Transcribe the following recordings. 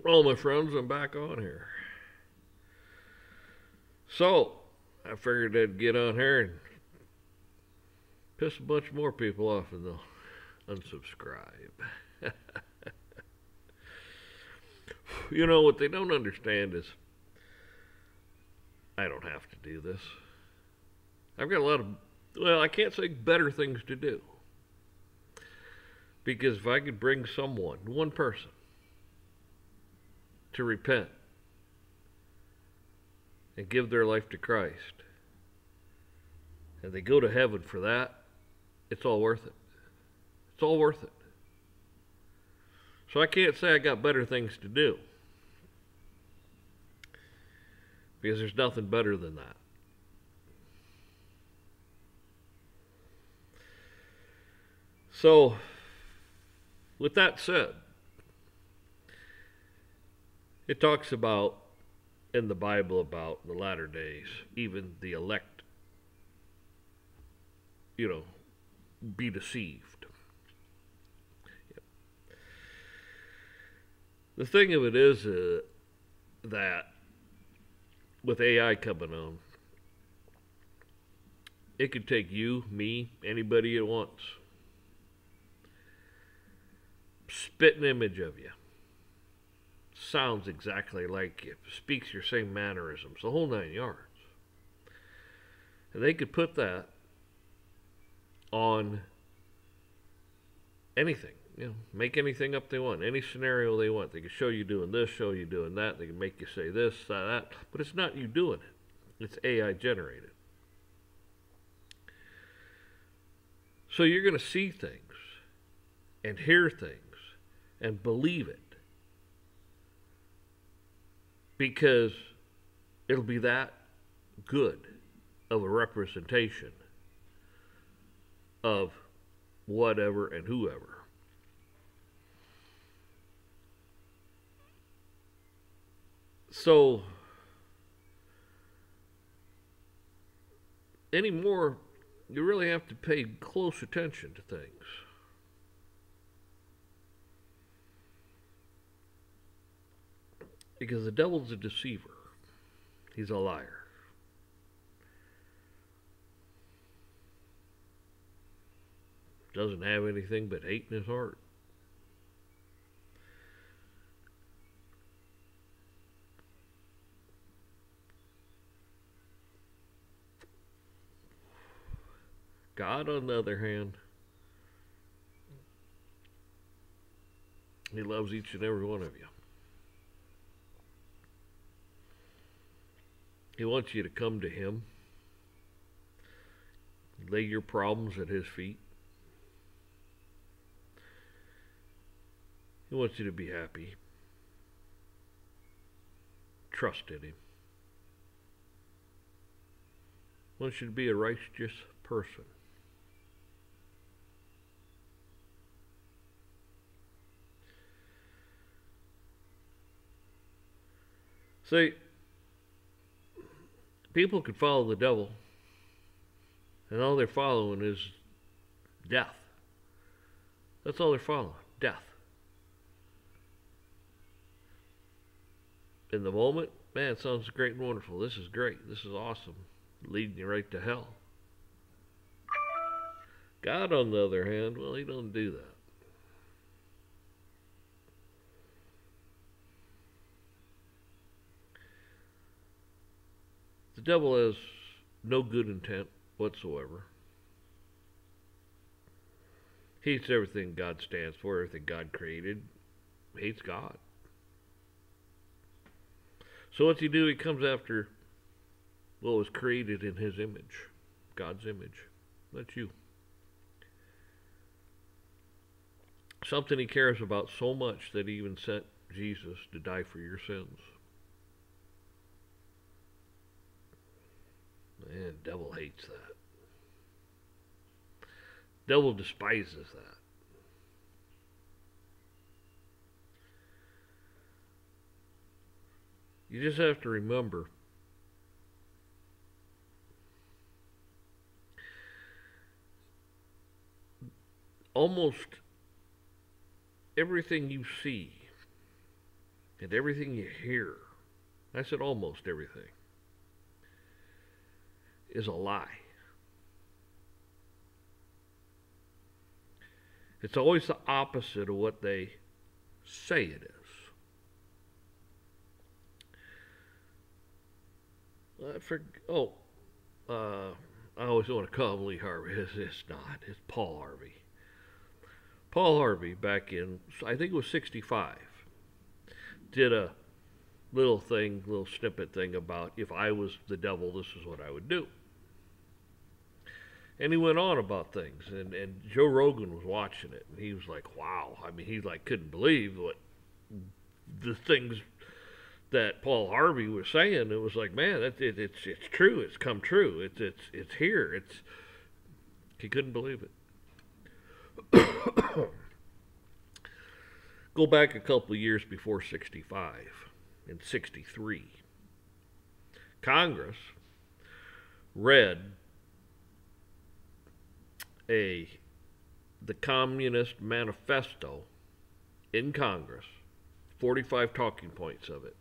Well, my friends, I'm back on here. So, I figured I'd get on here and piss a bunch more people off and they'll unsubscribe. You know, what they don't understand is I don't have to do this. I've got a lot of, well, I can't say better things to do. Because if I could bring someone, one person, to repent and give their life to Christ, and they go to heaven for that, it's all worth it. It's all worth it. So I can't say I got better things to do, because there's nothing better than that. So, with that said, it talks about in the Bible about the latter days, even the elect, be deceived. Yep. The thing of it is that with AI coming on, it could take you, me, anybody it wants, spit an image of you, sounds exactly like you, speaks your same mannerisms, the whole 9 yards. And they could put that on anything, make anything up they want, any scenario they want. They can show you doing this, show you doing that. They can make you say this, that, but it's not you doing it. It's AI generated. So you're going to see things and hear things and believe it because it'll be that good of a representation of whatever and whoever. So, anymore, you really have to pay close attention to things. Because the devil's a deceiver. He's a liar. Doesn't have anything but hate in his heart. God, on the other hand, he loves each and every one of you. He wants you to come to him, lay your problems at his feet. He wants you to be happy. Trust in him. He wants you to be a righteous person. See, people could follow the devil, and all they're following is death. That's all they're following, death. In the moment, man, it sounds great and wonderful. This is great. This is awesome. Leading you right to hell. God, on the other hand, well, he doesn't do that. The devil has no good intent whatsoever. He hates everything God stands for, everything God created. He hates God. So what's he do? He comes after what was created in his image, God's image. That's you. Something he cares about so much that he even sent Jesus to die for your sins. Man, the devil hates that. Devil despises that. You just have to remember, almost everything you see And everything you hear, I said almost everything, is a lie. It's always the opposite of what they say it is. I always want to call him Lee Harvey. It's not. It's Paul Harvey. Paul Harvey, back in, I think it was 65, did a little snippet thing about if I was the devil, this is what I would do. And he went on about things, and Joe Rogan was watching it, and he was like, wow. I mean, he like couldn't believe what the things that Paul Harvey was saying. It was like, man, it's true. It's come true. It's here. He couldn't believe it. Go back a couple of years before 65, in 63. Congress read the Communist Manifesto in Congress, 45 talking points of it.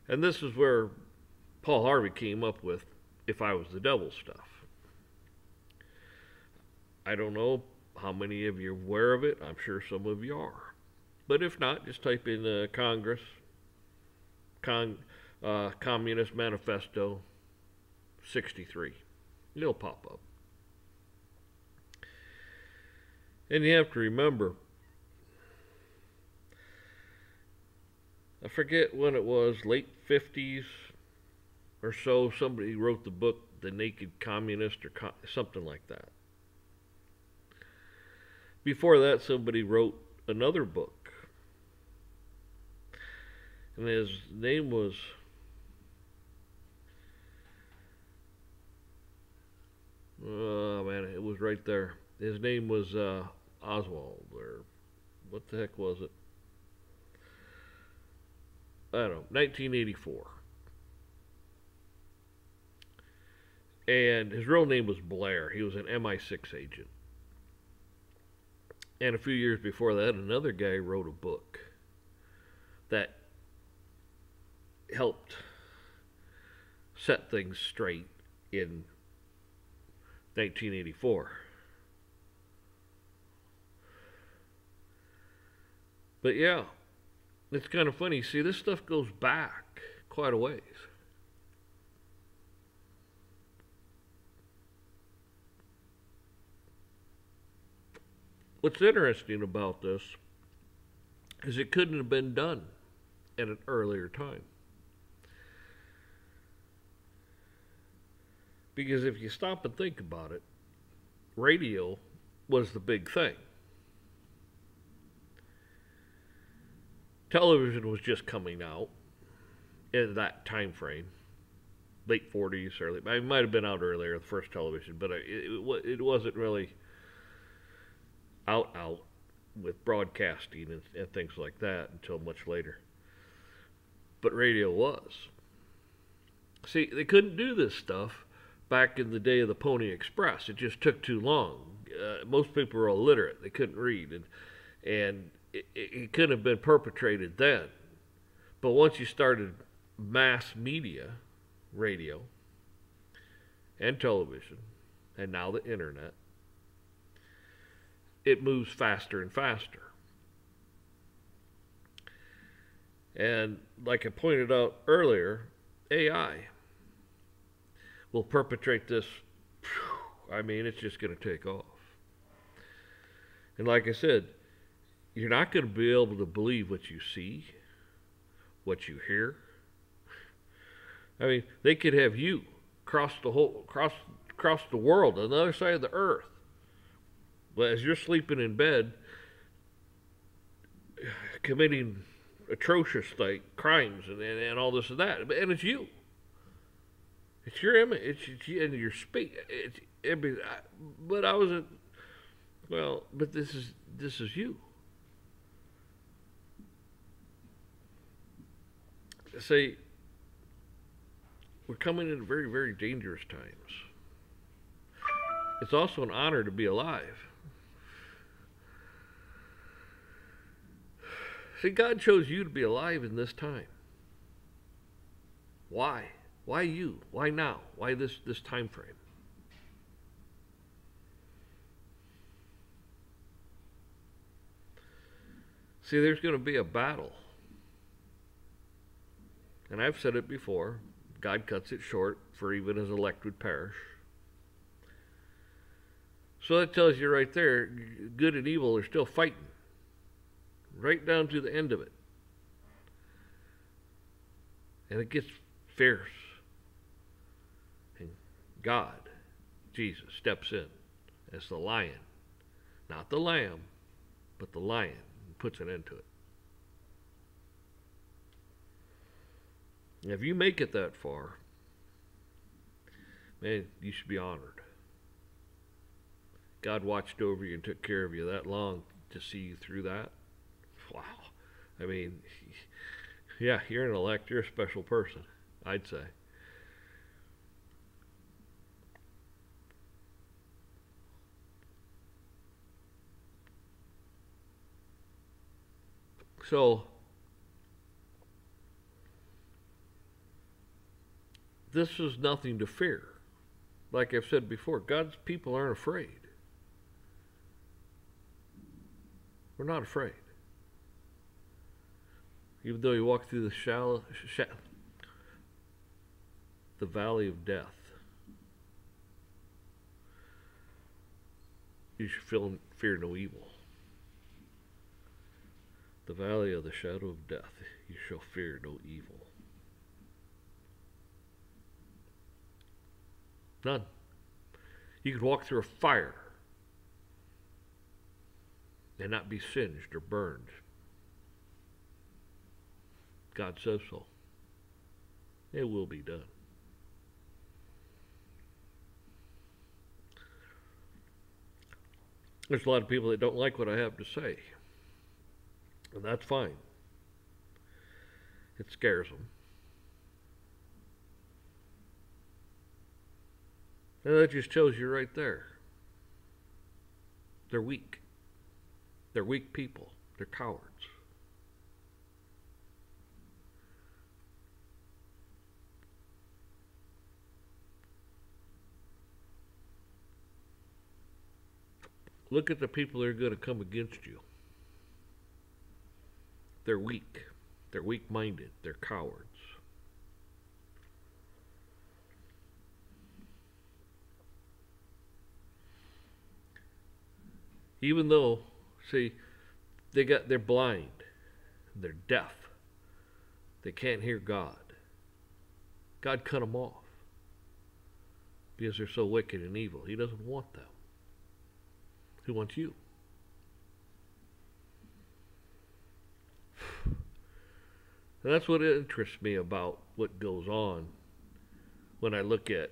And this is where Paul Harvey came up with if I was the devil stuff. I don't know how many of you are aware of it. I'm sure some of you are. But if not, just type in Congress, Communist Manifesto 63. It'll pop up. And you have to remember, I forget when it was, late 50s or so, somebody wrote the book, The Naked Communist, or something like that. Before that, somebody wrote another book, and his name was, oh man, it was right there. His name was Oswald, or what the heck was it? I don't know, 1984. And his real name was Blair. He was an MI6 agent. And a few years before that, another guy wrote a book that helped set things straight in 1984. But yeah, it's kind of funny. See, this stuff goes back quite a ways. What's interesting about this is it couldn't have been done at an earlier time. Because if you stop and think about it, radio was the big thing. Television was just coming out in that time frame, late 40s, early. It might have been out earlier, the first television, but it wasn't really out with broadcasting and things like that until much later. But radio was. See, they couldn't do this stuff back in the day of the Pony Express. It just took too long. Most people were illiterate. They couldn't read, and it couldn't have been perpetrated then. But once you started mass media, radio, and television, and now the internet, it moves faster and faster. And like I pointed out earlier, AI will perpetrate this. I mean, it's just going to take off. And like I said, you're not going to be able to believe what you see, what you hear. I mean, they could have you across the world, on the other side of the earth. But as you're sleeping in bed, committing atrocious crimes and all this and that, and it's you. It's your image. It's you and your speech. But I wasn't. Well, but this is you. See, we're coming into very, very dangerous times. It's also an honor to be alive. See, God chose you to be alive in this time. Why? Why you? Why now? Why this time frame? See, there's going to be a battle. And I've said it before. God cuts it short for even his elect would perish. So that tells you right there, good and evil are still fighting. Right down to the end of it. And it gets fierce. And God, Jesus, steps in as the lion. Not the lamb, but the lion. And puts an end to it. And if you make it that far, man, you should be honored. God watched over you and took care of you that long to see you through that. Wow. I mean, yeah, you're an elect. You're a special person, I'd say. So, this is nothing to fear. Like I've said before, God's people aren't afraid. We're not afraid. Even though you walk through the valley of death, you should fear no evil. The valley of the shadow of death, you shall fear no evil. None. You could walk through a fire and not be singed or burned. God says so. It will be done. There's a lot of people that don't like what I have to say. And that's fine. It scares them. And that just shows you right there. They're weak. They're weak people. They're cowards. Look at the people that are going to come against you. They're weak. They're weak-minded. They're cowards. Even though, see, they're blind. They're deaf. They can't hear God. God cut them off because they're so wicked and evil. He doesn't want them. He wants you. And that's what interests me about what goes on when I look at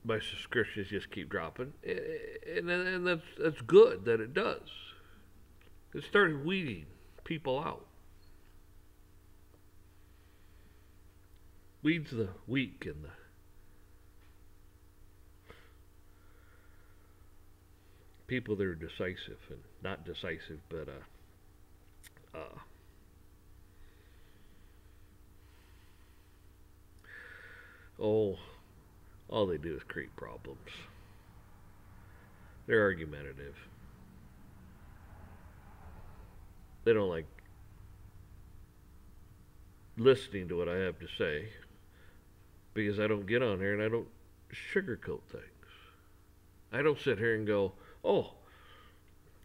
my subscriptions just keep dropping. And that's good that it does. It started weeding people out. Weeds the weak and the people that are decisive and not decisive, but all they do is create problems. They're argumentative. They don't like listening to what I have to say because I don't get on here and I don't sugarcoat things. I don't sit here and go, oh,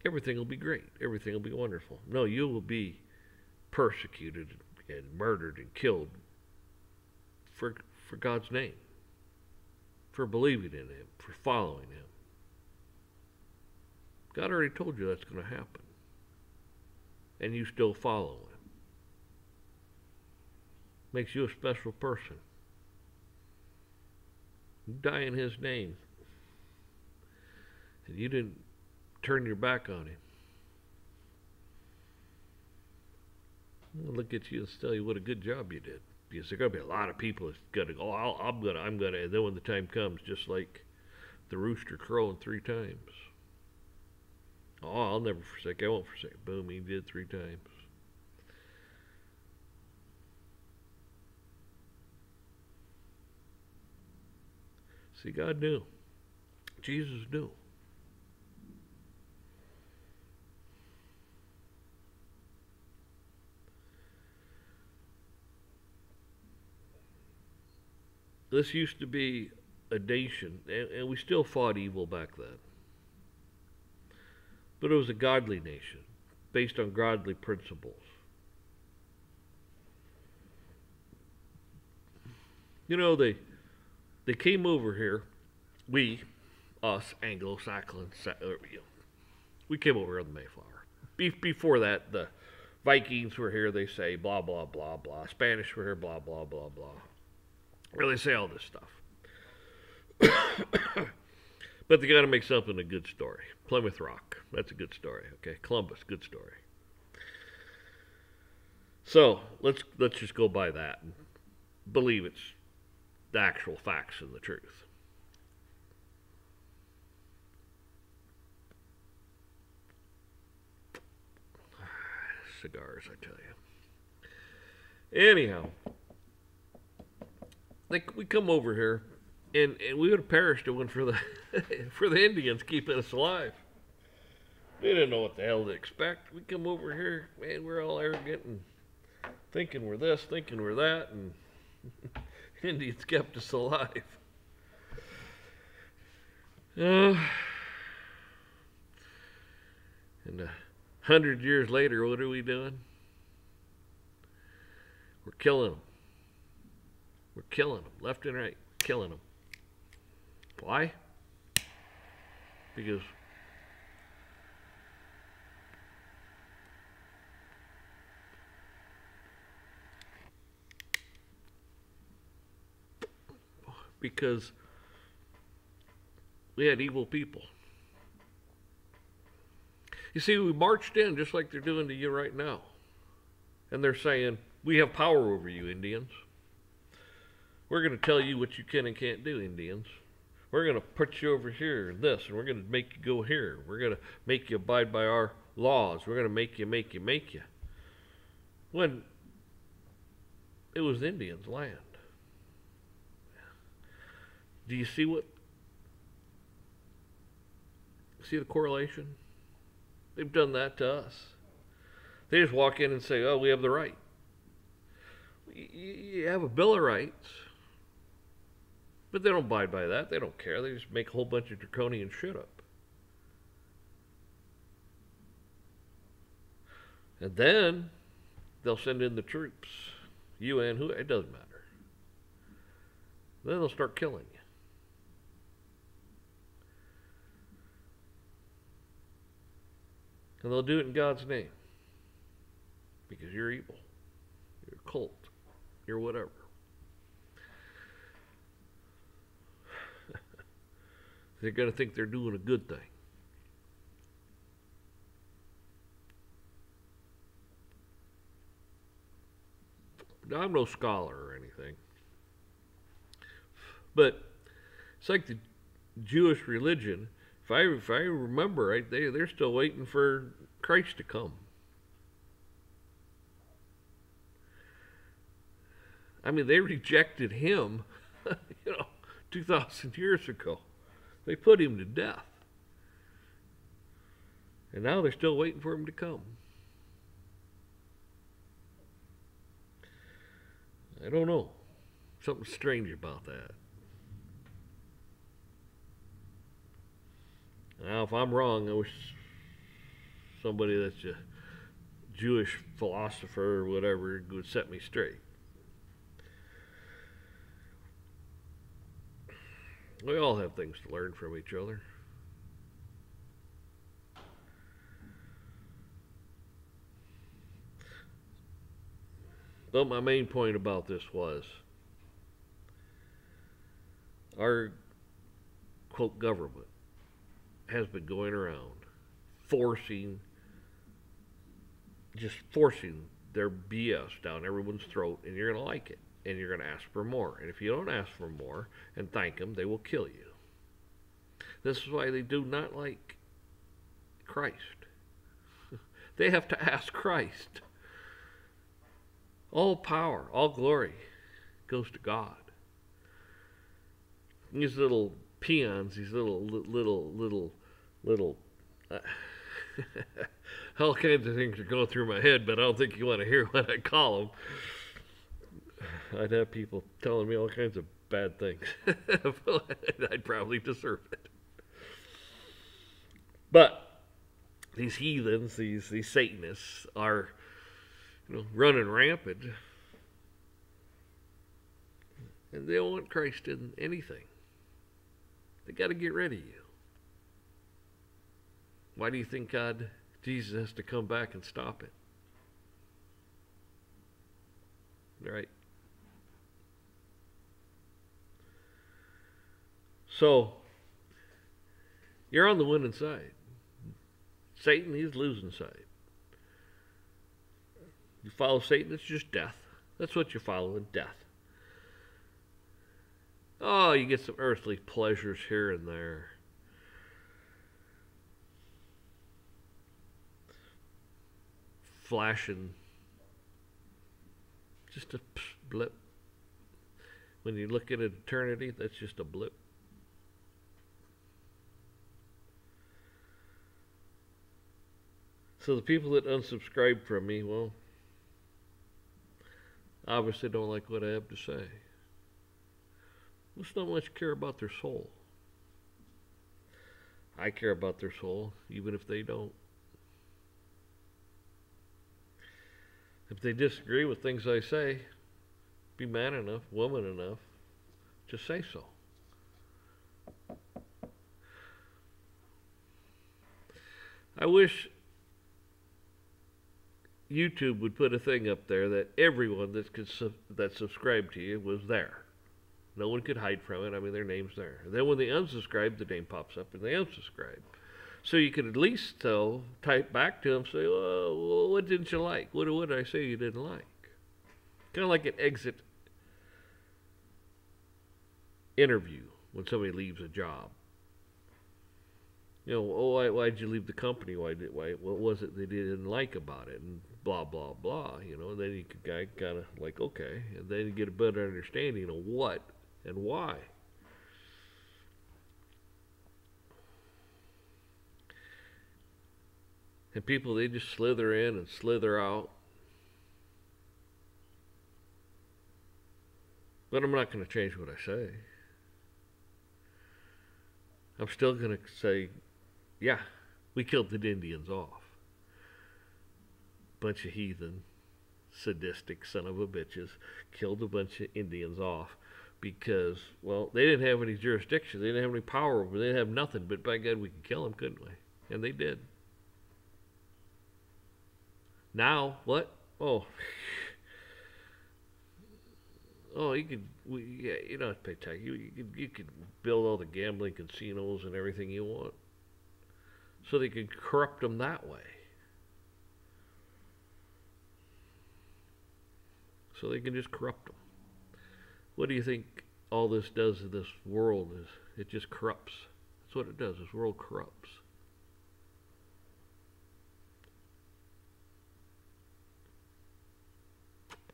everything will be great. Everything will be wonderful. No, you will be persecuted and murdered and killed for God's name, for believing in him, for following him. God already told you that's going to happen. And you still follow him. Makes you a special person. You die in his name. And you didn't turn your back on him. I'll look at you and tell you what a good job you did. Because there are going to be a lot of people that's going to go, oh, I'm going to, and then when the time comes, just like the rooster crowing 3 times. Oh, I'll never forsake, I won't forsake. Boom, he did 3 times. See, God knew. Jesus knew. This used to be a nation, and we still fought evil back then. But it was a godly nation, based on godly principles. You know, they came over here, us, Anglo-Saxons, we came over here on the Mayflower. Before that, the Vikings were here, they say, blah, blah, blah, blah. Spanish were here, blah, blah, blah, blah. Well, they say all this stuff. But they got to make something a good story. Plymouth Rock, that's a good story. Okay, Columbus, good story. So let's just go by that and believe it's the actual facts and the truth. Cigars, I tell you. Anyhow, we come over here, and we would have perished if it wasn't for the for the Indians keeping us alive. They didn't know what the hell to expect. We come over here, man, we're all arrogant and thinking we're this, thinking we're that, and Indians kept us alive. And 100 years later, what are we doing? We're killing them. We're killing them, left and right, killing them. Why? Because we had evil people. You see, we marched in just like they're doing to you right now. And they're saying, we have power over you, Indians. We're going to tell you what you can and can't do, Indians. We're going to put you over here and this, and we're going to make you go here. We're going to make you abide by our laws. We're going to make you. When it was Indians' land. Do you see the correlation? They've done that to us. They just walk in and say, oh, we have the right. You have a Bill of Rights, but they don't abide by that. They don't care. They just make a whole bunch of draconian shit up. And then they'll send in the troops, UN, who, it doesn't matter. Then they'll start killing you. And they'll do it in God's name. Because you're evil. You're a cult. You're whatever. They're going to think they're doing a good thing. Now, I'm no scholar or anything. But it's like the Jewish religion. If I remember right, they're still waiting for Christ to come. I mean, they rejected him, 2,000 years ago. They put him to death. And now they're still waiting for him to come. I don't know. Something strange about that. Now, if I'm wrong, I wish somebody that's a Jewish philosopher or whatever would set me straight. We all have things to learn from each other. But my main point about this was our, quote, government has been going around forcing their BS down everyone's throat, and you're going to like it, and you're going to ask for more. And if you don't ask for more and thank them, they will kill you. This is why they do not like Christ. They have to ask Christ. All power, all glory goes to God. these little peons, these little, uh, all kinds of things are going through my head, but I don't think you want to hear what I call them. I'd have people telling me all kinds of bad things. I'd probably deserve it. But these heathens, these Satanists, are running rampant, and they don't want Christ in anything. They got to get rid of you. Why do you think Jesus has to come back and stop it? Right? So, you're on the winning side. Satan, he's losing side. You follow Satan, it's just death. That's what you're following, death. Oh, you get some earthly pleasures here and there. Flashing. Just a blip. When you look at eternity, that's just a blip. So the people that unsubscribe from me, well, obviously don't like what I have to say. Let's not much care about their soul. I care about their soul, even if they don't. If they disagree with things I say, be man enough, woman enough, to say so. I wish YouTube would put a thing up there that everyone that subscribed to you was there. No one could hide from it. I mean, their name's there. And then when they unsubscribe, the name pops up and they unsubscribe. So you could at least type back to them, say, well, what didn't you like? What did I say you didn't like? Kind of like an exit interview when somebody leaves a job. Why'd you leave the company? What was it they didn't like about it? And blah, blah, blah, and then you could kind of like, okay, and then you get a better understanding of what and why. And people, they just slither in and slither out. But I'm not going to change what I say. I'm still going to say, yeah, we killed the Indians off. Bunch of heathen, sadistic son of a bitches killed a bunch of Indians off because, well, they didn't have any jurisdiction. They didn't have any power over. They didn't have nothing. But by God, we could kill them, couldn't we? And they did. Now, what? Oh, you could, you don't have to pay tax. You could build all the gambling casinos and everything you want. So they could corrupt them that way. So they can just corrupt them. What do you think all this does to this world? It just corrupts. That's what it does. This world corrupts.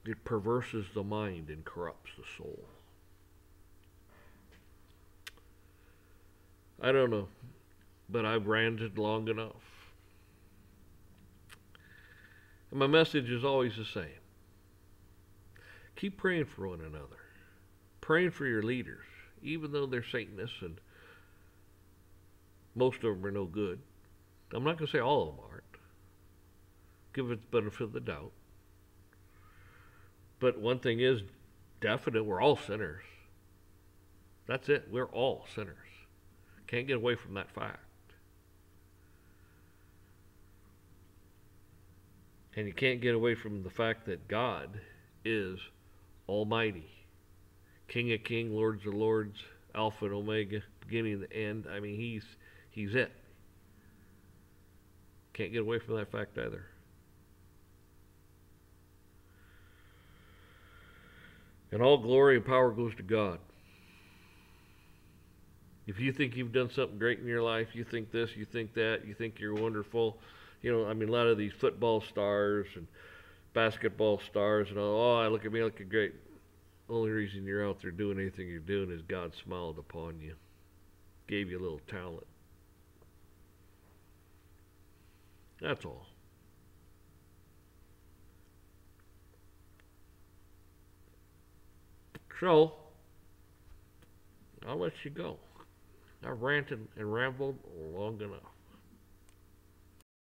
It perverses the mind and corrupts the soul. I don't know, but I've ranted long enough. And my message is always the same. Keep praying for one another. Praying for your leaders, even though they're Satanists and most of them are no good. I'm not going to say all of them aren't. Give it the benefit of the doubt. But one thing is definite, we're all sinners. That's it. We're all sinners. Can't get away from that fact. And you can't get away from the fact that God is Almighty. King of kings, Lords of lords, Alpha and Omega, beginning and the end. I mean, he's it. Can't get away from that fact either. And all glory and power goes to God. If you think you've done something great in your life, you think this, you think that, you think you're wonderful. A lot of these football stars and basketball stars and all, look at me looking great. Only reason you're out there doing anything you're doing is God smiled upon you, gave you a little talent. That's all. So, I'll let you go. I've ranted and rambled long enough.